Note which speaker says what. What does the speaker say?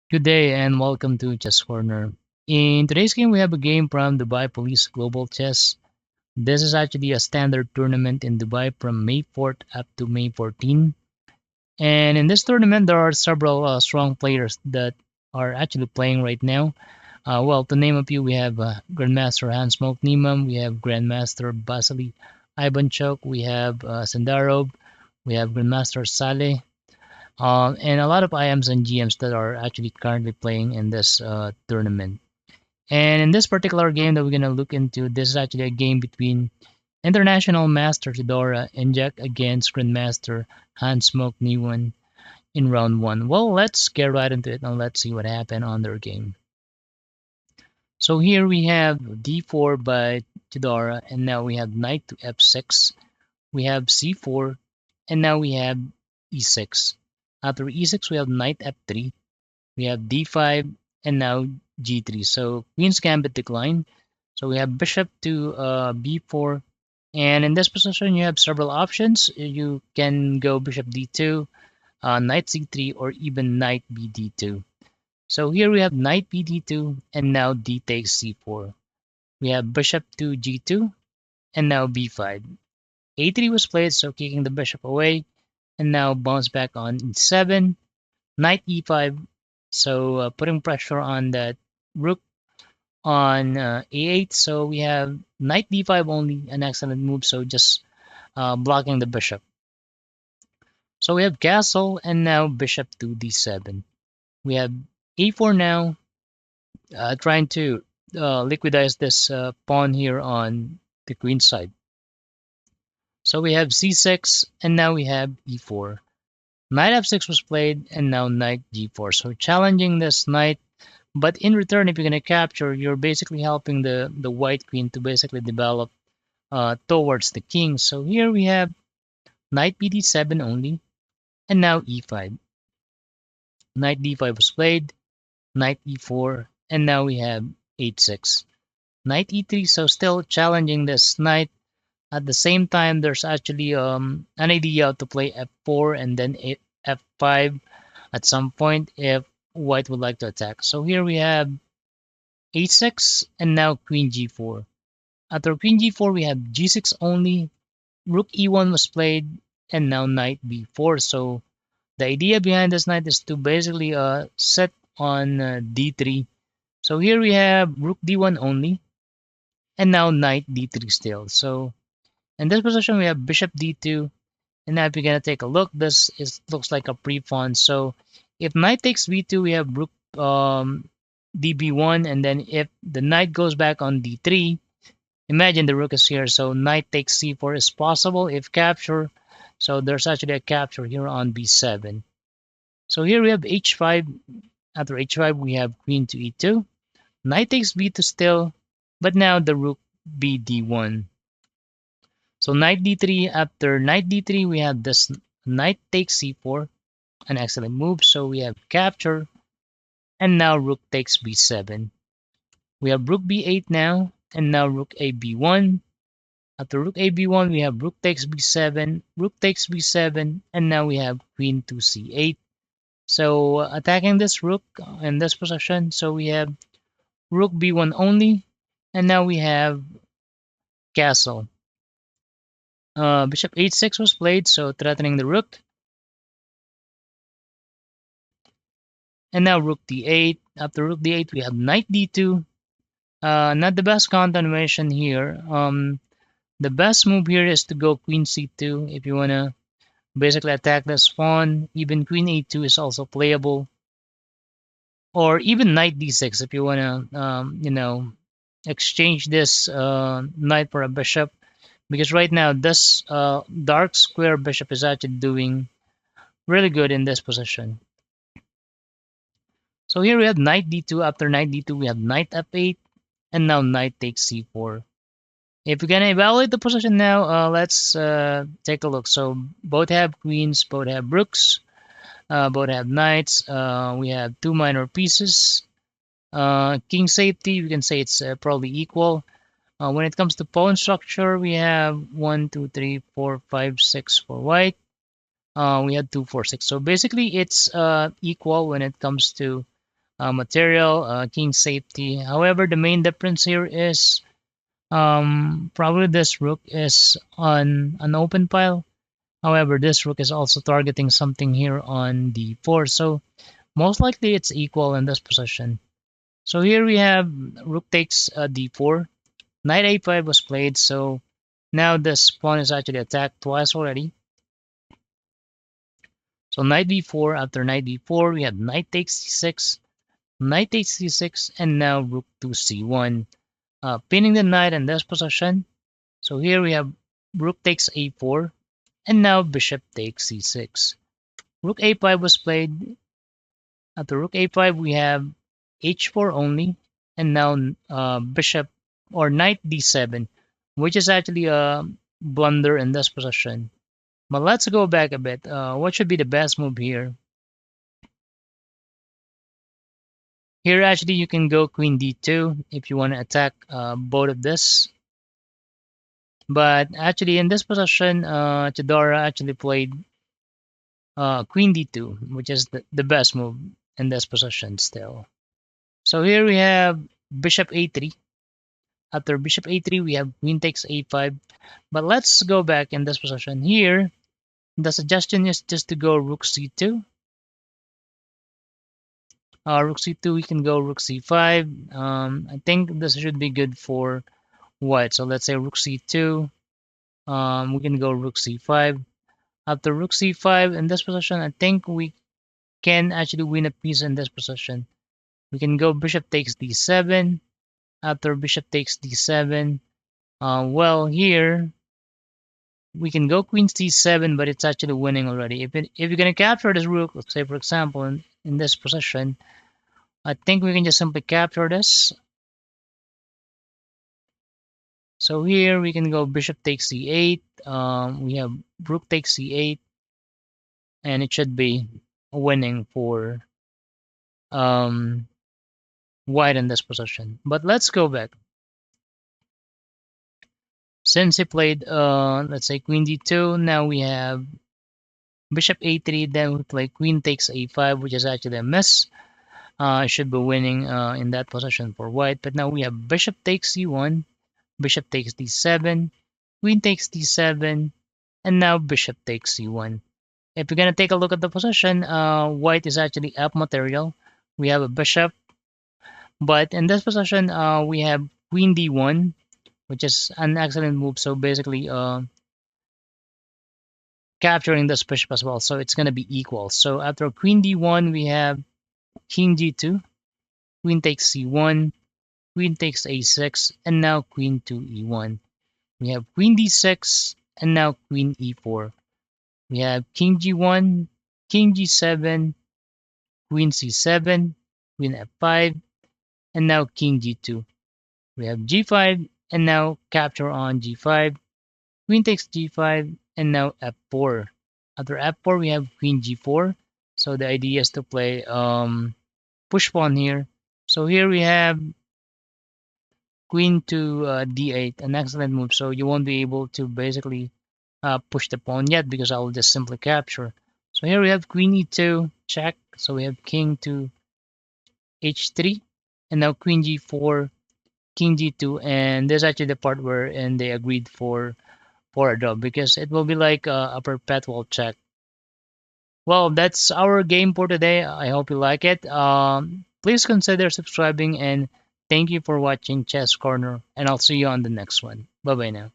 Speaker 1: Good day and welcome to Chess Corner. In today's game, we have a game from Dubai Police Global Chess. This is actually a standard tournament in Dubai from May 4th up to May 14th. And in this tournament, there are several strong players that are actually playing right now. To name a few, we have Grandmaster Hans Moke Niemann, we have Grandmaster Vasily Ivanchuk, we have Sandarov, we have Grandmaster Saleh, and a lot of IMs and GMs that are actually currently playing in this tournament. And in this particular game that we're going to look into, this is actually a game between International Master Teodora Injac against Grandmaster Hans Moke Niemann in round one. Well, let's get right into it and let's see what happened on their game. So here we have d4 by Teodora, and now we have knight to f6. We have c4, and now we have e6. After e6, we have knight f3. We have d5 and now g3. So queen's gambit decline. So we have bishop to b4. And in this position, you have several options. You can go bishop d2, knight c3, or even knight bd2. So here we have knight bd2 and now d takes c4. We have bishop to g2 and now b5. a3 was played, so kicking the bishop away, and now bounce back on e7, knight e5, so putting pressure on that rook on a8. So we have knight d5 only, an excellent move, so just blocking the bishop. So we have castle and now bishop to d7. We have a4 now, trying to liquidize this pawn here on the queen side. So we have c6 and now we have e4. Knight f6 was played and now knight g4. So challenging this knight, but in return, if you're going to capture, you're basically helping the white queen to basically develop towards the king. So here we have knight bd7 only, and now e5. Knight d5 was played, knight e4, and now we have h6. Knight e3, so still challenging this knight. At the same time, there's actually an idea to play f4 and then f5 at some point if white would like to attack. So here we have a6 and now queen g4. After queen g4, we have g6 only. Rook e1 was played, and now knight b4. So the idea behind this knight is to basically set on d3. So here we have rook d1 only, and now knight d3 still. So in this position, we have bishop d2. And now if you're gonna take a look, this looks like a pre-pawn. So if knight takes b2, we have rook db1, and then if the knight goes back on d3, imagine the rook is here. So knight takes c4 is possible if capture. So there's actually a capture here on b7. So here we have h5. After h5, we have queen to e2. Knight takes b2 still, but now the rook bd1. So knight d3. After knight d3, we have this knight takes c4, an excellent move. So we have capture, and now rook takes b7. We have rook b8 now, and now rook a b1. After rook a b1, we have rook takes b7, rook takes b7, and now we have queen to c8. So attacking this rook in this position, so we have rook b1 only, and now we have castle. Bishop h6 was played, so threatening the rook. And now rook d8. After rook d8, we have knight d2. Not the best continuation here. The best move here is to go queen c2 if you want to basically attack this pawn. Even queen a2 is also playable. Or even knight d6 if you want to, exchange this knight for a bishop. Because right now, this dark square bishop is actually doing really good in this position. So here we have knight d2. After knight d2, we have knight f8. And now knight takes c4. If we're gonna evaluate the position now, let's take a look. So both have queens, both have rooks, both have knights. We have two minor pieces. King safety, we can say it's probably equal. When it comes to pawn structure, we have 1, 2, 3, 4, 5, 6 for white. We have 2, 4, 6. So basically, it's equal when it comes to material, king safety. However, the main difference here is probably this rook is on an open pile. However, this rook is also targeting something here on d4, so most likely it's equal in this position. So here we have rook takes d4, knight a5 was played, so now this pawn is actually attacked twice already. So knight b4, after knight b4, we have knight takes c6, knight takes c6, and now rook to c1, pinning the knight in this position. So here we have rook takes a4, and now bishop takes c6. Rook a5 was played. After rook a5, we have h4 only, and now bishop or knight d7, which is actually a blunder in this position. But let's go back a bit. What should be the best move here? Here, actually, you can go queen d2 if you want to attack both of this. But actually, in this position, Teodora actually played queen d2, which is the best move in this position still. So here we have bishop a3. After bishop a3, we have queen takes a5. But let's go back in this position. Here, the suggestion is just to go rook c2. Rook c2, we can go rook c5. I think this should be good for white. So let's say rook c2. We can go rook c5. After rook c5 in this position, I think we can actually win a piece in this position. We can go bishop takes d7. After bishop takes d7, well, here we can go queen c7, but it's actually winning already. If you're going to capture this rook, let's say, for example, in this position, I think we can just simply capture this. So here we can go bishop takes c8. We have rook takes c8, and it should be winning for um, white in this position. But let's go back. Since he played, let's say, queen d2, now we have bishop a3, then we play queen takes a5, which is actually a miss. Should be winning in that position for white. But now we have bishop takes c1, bishop takes d7, queen takes d7, and now bishop takes c1. If you're going to take a look at the position, white is actually up material. We have a bishop, but in this position, we have queen d1, which is an excellent move. So basically, capturing this bishop as well. So it's going to be equal. So after queen d1, we have king g2, queen takes c1, queen takes a6, and now queen to e1. We have queen d6, and now queen e4. We have king g1, king g7, queen c7, queen f5, and now king g2. We have g5, and now capture on g5, queen takes g5, and now f4. After f4, we have queen g4. So the idea is to play push pawn here. So here we have queen to d8, an excellent move. So you won't be able to basically push the pawn yet because I will just simply capture. So here we have queen e2, check. So we have king to h3, and now queen g4, king g2, and this is actually the part where and they agreed for a draw because it will be like a perpetual check. Well, that's our game for today. I hope you like it. Please consider subscribing and thank you for watching Chess Corner, and I'll see you on the next one. Bye bye now.